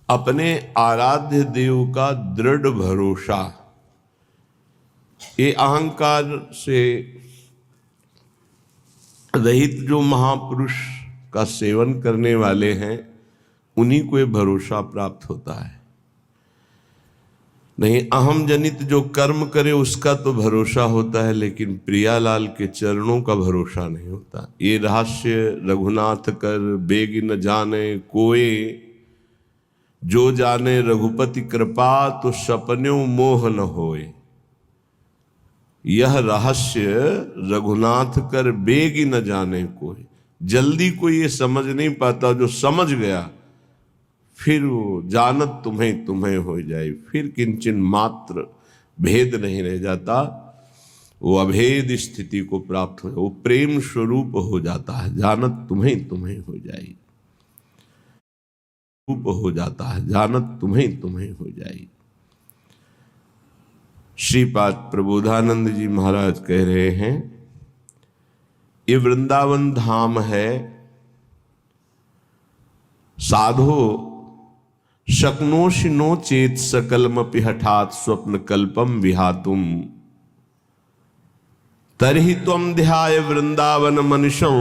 अपने आराध्य देव का दृढ़ भरोसा, ये अहंकार से रहित जो महापुरुष का सेवन करने वाले हैं उन्हीं को ये भरोसा प्राप्त होता है। नहीं, अहम जनित जो कर्म करे उसका तो भरोसा होता है, लेकिन प्रियालाल के चरणों का भरोसा नहीं होता। ये रहस्य रघुनाथ कर बेग न जाने कोय, जो जाने रघुपति कृपा तो सपन्यों मोह न होए। यह रहस्य रघुनाथ कर बेग न जाने कोई, जल्दी कोई ये समझ नहीं पाता। जो समझ गया फिर वो जानत तुम्हें तुम्हें हो जाए, फिर किंचन मात्र भेद नहीं रह जाता, वो अभेद स्थिति को प्राप्त हो, वो प्रेम स्वरूप हो जाता है। जानत तुम्हें तुम्हें हो जाए, रूप हो जाता है, जानत तुम्हें तुम्हें हो जाए। श्रीपाद प्रबोधानंद जी महाराज कह रहे हैं, ये वृंदावन धाम है, साधो शक्नोषि नो चेत सकलमपि हठात स्वप्न कल्पम विहातुम, तर्हि त्वं ध्याय वृंदावन मनुषं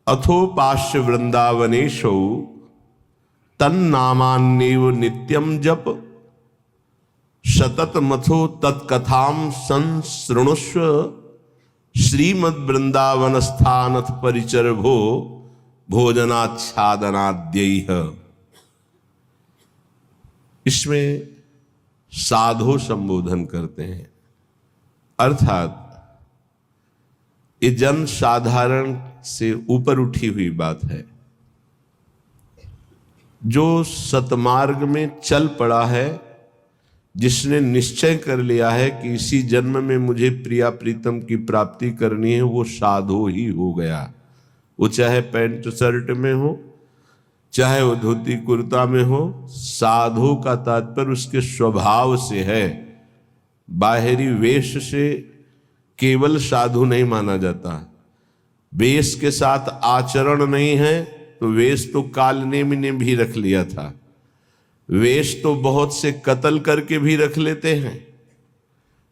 अथोपास्य वृंदावनेशौ, तन्नामान्येव नित्यं जप सतत मथो तत्कथां संसृणुष्व, श्रीमद् वृंदावन स्थानथ परिचर भो भोजनाच्छादनाद्यैः। इसमें साधो संबोधन करते हैं, अर्थात ये जन साधारण से ऊपर उठी हुई बात है। जो सतमार्ग में चल पड़ा है, जिसने निश्चय कर लिया है कि इसी जन्म में मुझे प्रिया प्रीतम की प्राप्ति करनी है, वो साधो ही हो गया। वो चाहे पैंट शर्ट में हो, चाहे वो धोती कुर्ता में हो, साधु का तात्पर्य उसके स्वभाव से है। बाहरी वेश से केवल साधु नहीं माना जाता। वेश के साथ आचरण नहीं है तो वेश तो कालनेमी ने भी रख लिया था। वेश तो बहुत से कत्ल करके भी रख लेते हैं।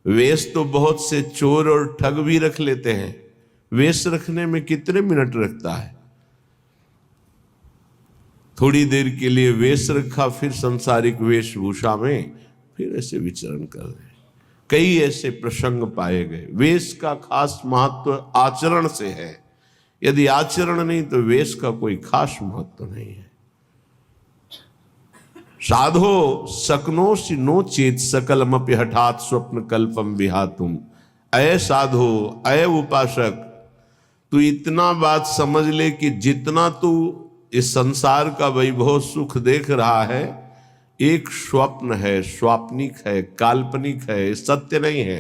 वेश तो बहुत से चोर और ठग भी रख लेते हैं। वेश रखने में कितने मिनट लगता है? थोड़ी देर के लिए वेश रखा, फिर सांसारिक वेशभूषा में फिर ऐसे विचरण कर रहे। कई ऐसे प्रसंग पाए गए। वेश का खास महत्व आचरण से है। यदि आचरण नहीं तो वेश का कोई खास महत्व नहीं है। साधो सकनोषि नो चेत सकलमपि हठात स्वप्न कल्पम विहातुम। अय साधो, अय उपासक, तू इतना बात समझ ले कि जितना तू इस संसार का वैभव सुख देख रहा है, एक स्वप्न है, स्वाप्निक है, काल्पनिक है, सत्य नहीं है।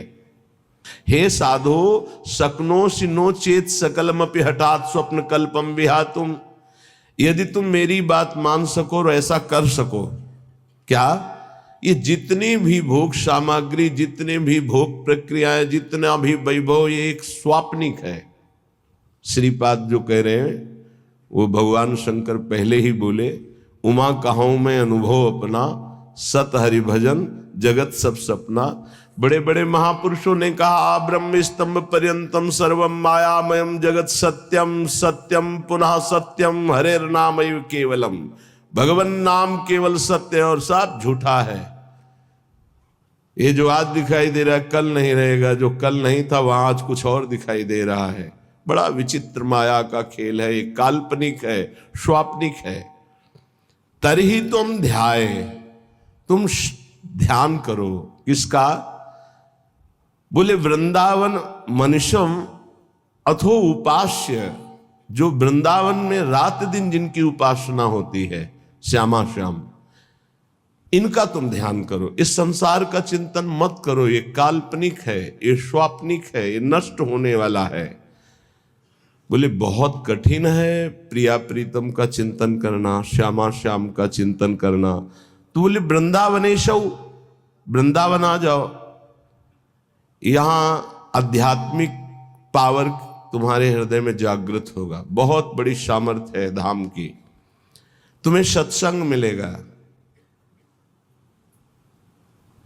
हे साधो सकनोषि नो चेत सकलमपि हठात स्वप्न कल्पम विहातुम। यदि तुम मेरी बात मान सको और ऐसा कर सको, क्या ये जितनी भी भोग सामग्री, जितने भी भोग प्रक्रियाएं, जितना भी वैभव, ये एक स्वाप्निक है। श्रीपाद जो कह रहे हैं वो भगवान शंकर पहले ही बोले, उमा कहूं मैं अनुभव अपना, सत हरि भजन जगत सब सपना। बड़े बड़े महापुरुषों ने कहा, ब्रह्म स्तंभ पर्यंतम सर्वम मायामयम जगत सत्यम सत्यम पुनः सत्यम हरेर नाम केवलम। भगवान नाम केवल सत्य है और सब झूठा है। ये जो आज दिखाई दे रहा है कल नहीं रहेगा, जो कल नहीं था वहां आज कुछ और दिखाई दे रहा है। बड़ा विचित्र माया का खेल है, ये काल्पनिक है, स्वाप्निक है। तरही तुम ध्याय, तुम ध्यान करो। किसका? बोले वृंदावन मनुष्यम अथो उपास्य, जो वृंदावन में रात दिन जिनकी उपासना होती है, श्यामा श्याम, इनका तुम ध्यान करो। इस संसार का चिंतन मत करो, ये काल्पनिक है, ये स्वाप्निक है, ये नष्ट होने वाला है। बोले बहुत कठिन है प्रिया प्रीतम का चिंतन करना, श्यामा श्याम का चिंतन करना। तो बोले वृंदावनेशौ, वृंदावन आ जाओ, यहां आध्यात्मिक पावर तुम्हारे हृदय में जागृत होगा। बहुत बड़ी सामर्थ्य है धाम की। तुम्हें सत्संग मिलेगा।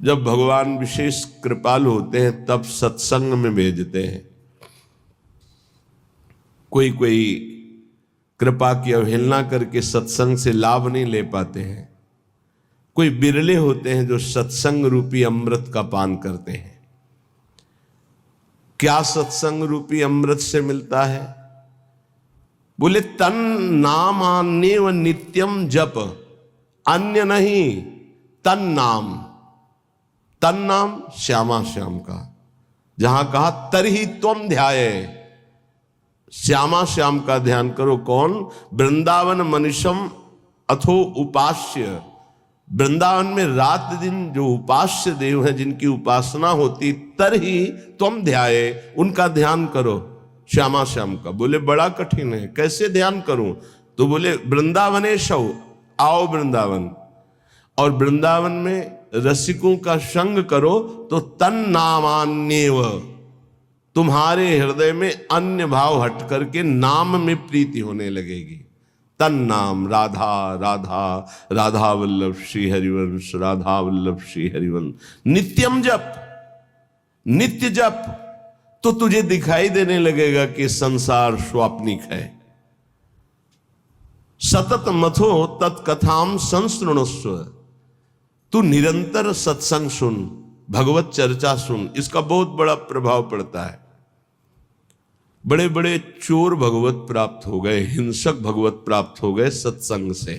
जब भगवान विशेष कृपालु होते हैं तब सत्संग में भेजते हैं। कोई कोई कृपा की अवहेलना करके सत्संग से लाभ नहीं ले पाते हैं। कोई बिरले होते हैं जो सत्संग रूपी अमृत का पान करते हैं। क्या सत्संग रूपी अमृत से मिलता है? बोले तन नामान्येव नित्यम जप, अन्य नहीं, तन नाम। तन नाम श्यामा श्याम का, जहां कहा तरही त्वम ध्याये, श्यामा श्याम का ध्यान करो। कौन? वृंदावन मनुष्यम अथो उपास्य। वृंदावन में रात दिन जो उपास्य देव हैं, जिनकी उपासना होती, तरही त्वम ध्याये, उनका ध्यान करो, श्यामा श्याम का। बोले बड़ा कठिन है, कैसे ध्यान करूं? तो बोले वृंदावनेशौ, आओ वृंदावन, और वृंदावन में रसिकों का संग करो तो तन नामान्येव, तुम्हारे हृदय में अन्य भाव हट करके नाम में प्रीति होने लगेगी। तन नाम, राधा राधा, राधा वल्लभ श्री हरिवंश, राधा वल्लभ श्री हरिवंश। नित्यम जप, नित्य जप, तो तुझे दिखाई देने लगेगा कि संसार स्वाप्निक है। सतत मथो तत्कथाम संसृणुस्व, तू निरंतर सत्संग सुन, भगवत चर्चा सुन, इसका बहुत बड़ा प्रभाव पड़ता है। बड़े बड़े चोर भगवत प्राप्त हो गए, हिंसक भगवत प्राप्त हो गए सत्संग से।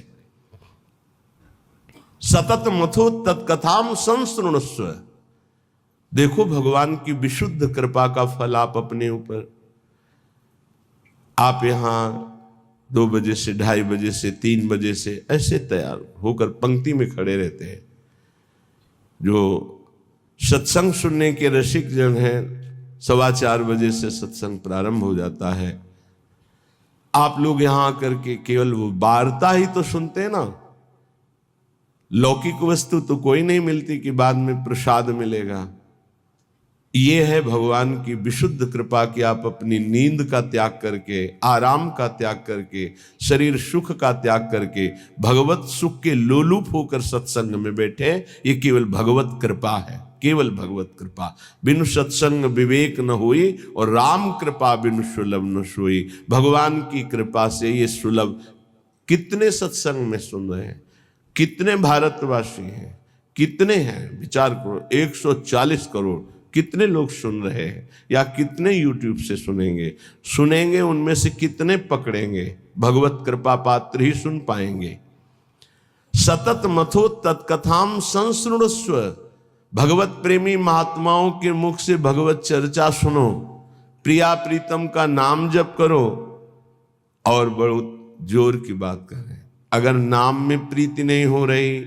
सतत मथो तत्कथाम संसृणुस्व। देखो भगवान की विशुद्ध कृपा का फल आप अपने ऊपर। आप यहां 2 बजे से 2:30 बजे से 3 बजे से ऐसे तैयार होकर पंक्ति में खड़े रहते हैं। जो सत्संग सुनने के रसिक जन हैं, 4:15 बजे से सत्संग प्रारंभ हो जाता है। आप लोग यहां आकर के केवल वो वार्ता ही तो सुनते हैं ना, लौकिक वस्तु तो कोई नहीं मिलती कि बाद में प्रसाद मिलेगा। ये है भगवान की विशुद्ध कृपा कि आप अपनी नींद का त्याग करके, आराम का त्याग करके, शरीर सुख का त्याग करके भगवत सुख के लोलुप होकर सत्संग में बैठे। ये केवल भगवत कृपा है, केवल भगवत कृपा। बिनु सत्संग विवेक न होई, और राम कृपा बिनु सुलभ न सोई। भगवान की कृपा से ये सुलभ। कितने सत्संग में सुन रहे हैं, कितने भारतवासी हैं, कितने हैं? विचार करो, 140 करोड़ कितने लोग सुन रहे हैं, या कितने यूट्यूब से सुनेंगे, उनमें से कितने पकड़ेंगे? भगवत कृपा पात्र ही सुन पाएंगे। सतत मथो तत्कथाम संसृणुस्व, भगवत प्रेमी महात्माओं के मुख से भगवत चर्चा सुनो, प्रिया प्रीतम का नाम जप करो। और बहुत जोर की बात करें, अगर नाम में प्रीति नहीं हो रही,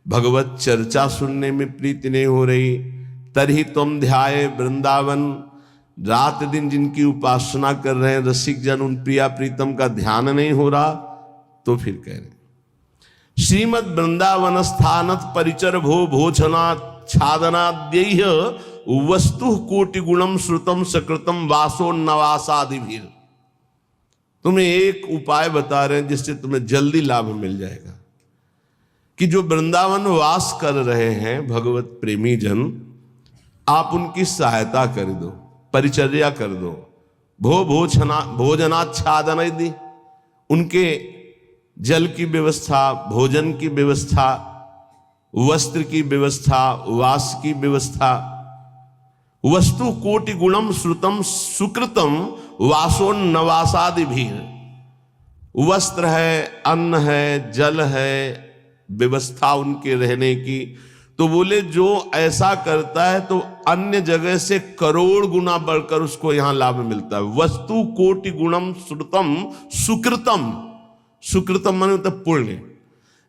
भगवत चर्चा सुनने में प्रीति नहीं हो रही, तरही तुम ध्याये वृंदावन। रात दिन जिनकी उपासना कर रहे हैं रसिक जन, उन प्रिया प्रीतम का ध्यान नहीं हो रहा, तो फिर कह रहे श्रीमद वृंदावन स्थानत परिचर भो भोजना छादनाद्यैः वस्तु कोटि गुणम श्रुतम सकृतम वासो नवासादिभिर। तुम्हें एक उपाय बता रहे हैं जिससे तुम्हें जल्दी लाभ मिल जाएगा, कि जो वृंदावन वास कर रहे हैं भगवत प्रेमी जन, आप उनकी सहायता कर दो, परिचर्या कर दो। भोजनाच्छादन दी, उनके जल की व्यवस्था, भोजन की व्यवस्था, वस्त्र की व्यवस्था, वास की व्यवस्था। वस्तु कोटि गुणम श्रुतम सुकृतम वासोन्नवासादि भी। वस्त्र है, अन्न है, जल है, व्यवस्था उनके रहने की। तो बोले जो ऐसा करता है तो अन्य जगह से करोड़ गुना बढ़कर उसको यहां लाभ मिलता है। वस्तु कोटि गुणम श्रुतम सुकृतम, सुकृतम माने मतलब पुण्य।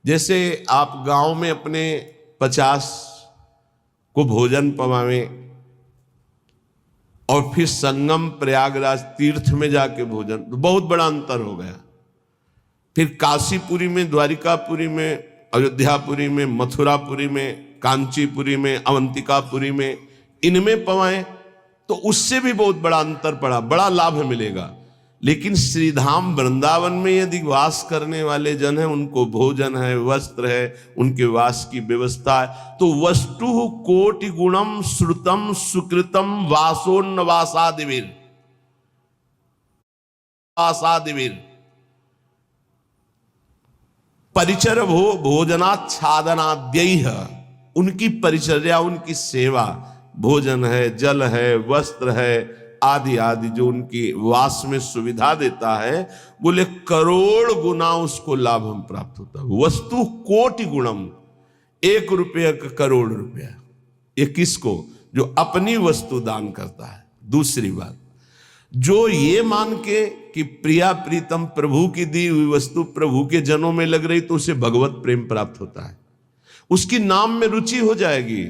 जैसे आप गांव में अपने 50 को भोजन पवावें और फिर संगम प्रयागराज तीर्थ में जाके भोजन, तो बहुत बड़ा अंतर हो गया। फिर काशीपुरी में, द्वारिकापुरी में, अयोध्यापुरी में, मथुरापुरी में, कांचीपुरी में, अवंतिकापुरी में, इनमें पवाएं तो उससे भी बहुत बड़ा अंतर पड़ा, बड़ा लाभ मिलेगा। लेकिन श्रीधाम वृंदावन में यदि वास करने वाले जन हैं, उनको भोजन है, वस्त्र है, उनके वास की व्यवस्था है, तो वस्तु कोटि गुणम श्रुतम सुकृतम वासोन्नवासादिवीर परिचर भोजनाच्छादनाद्यैः, उनकी परिचर्या, उनकी सेवा, भोजन है, जल है, वस्त्र है, आदि आदि जो उनकी वास में सुविधा देता है, बोले करोड़ गुना उसको लाभ हम प्राप्त होता है। वस्तु कोटि गुणम, 1 रुपये का करोड़ रुपया। ये किसको? जो अपनी वस्तु दान करता है। दूसरी बात, जो ये मान के कि प्रिया प्रीतम प्रभु की दी हुई वस्तु प्रभु के जनों में लग रही, तो उसे भगवत प्रेम प्राप्त होता है, उसकी नाम में रुचि हो जाएगी,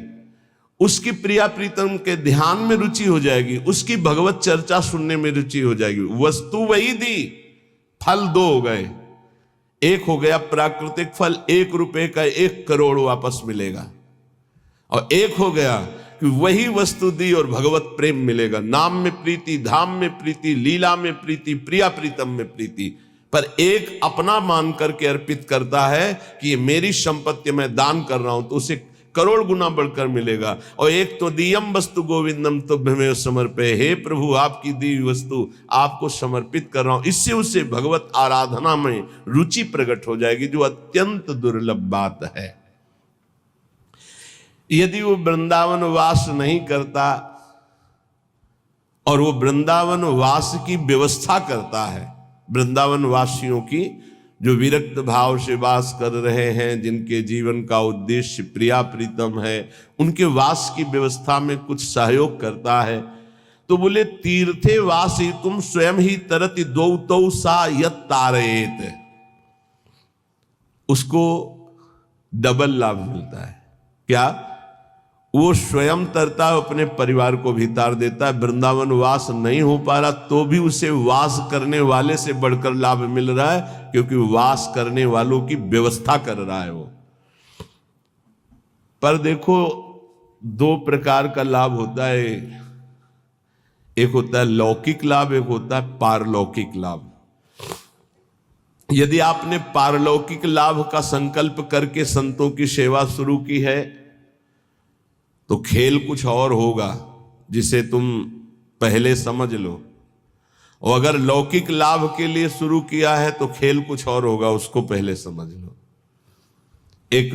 उसकी प्रिया प्रीतम के ध्यान में रुचि हो जाएगी, उसकी भगवत चर्चा सुनने में रुचि हो जाएगी। वस्तु वही दी, फल 2 हो गए। एक हो गया प्राकृतिक फल, 1 रुपए का 1 करोड़ वापस मिलेगा, और एक हो गया कि वही वस्तु दी और भगवत प्रेम मिलेगा। नाम में प्रीति, धाम में प्रीति, लीला में प्रीति, प्रिया प्रीतम में प्रीति। पर एक अपना मान करके अर्पित करता है कि ये मेरी संपत्ति मैं दान कर रहा हूं, तो उसे करोड़ गुना बढ़कर मिलेगा। और एक तो दियम वस्तु गोविंदम तुभ्यमेव समर्पये, हे प्रभु आपकी दी हुई वस्तु आपको समर्पित कर रहा हूं, इससे उसे भगवत आराधना में रुचि प्रकट हो जाएगी, जो अत्यंत दुर्लभ बात है। यदि वो वृंदावन वास नहीं करता और वो वृंदावन वास की व्यवस्था करता है, वृंदावन वासियों की जो विरक्त भाव से वास कर रहे हैं, जिनके जीवन का उद्देश्य प्रिया प्रीतम है, उनके वास की व्यवस्था में कुछ सहयोग करता है, तो बोले तीर्थे वासी तुम स्वयं ही तरति दौतौ सा यत तारयेत, उसको डबल लाभ मिलता है। क्या? वो स्वयं तरता है, अपने परिवार को भी तार देता है। वृंदावन वास नहीं हो पा रहा तो भी उसे वास करने वाले से बढ़कर लाभ मिल रहा है, क्योंकि वास करने वालों की व्यवस्था कर रहा है वो। पर देखो 2 प्रकार का लाभ होता है, एक होता है लौकिक लाभ, एक होता है पारलौकिक लाभ। यदि आपने पारलौकिक लाभ का संकल्प करके संतों की सेवा शुरू की है, तो खेल कुछ और होगा जिसे तुम पहले समझ लो, और अगर लौकिक लाभ के लिए शुरू किया है तो खेल कुछ और होगा, उसको पहले समझ लो। एक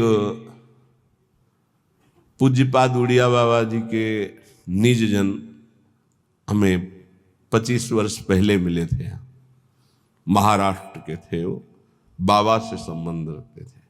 पूज्यपाद उड़िया बाबा जी के निज जन हमें 25 वर्ष पहले मिले थे, महाराष्ट्र के थे, वो बाबा से संबंध रखते थे।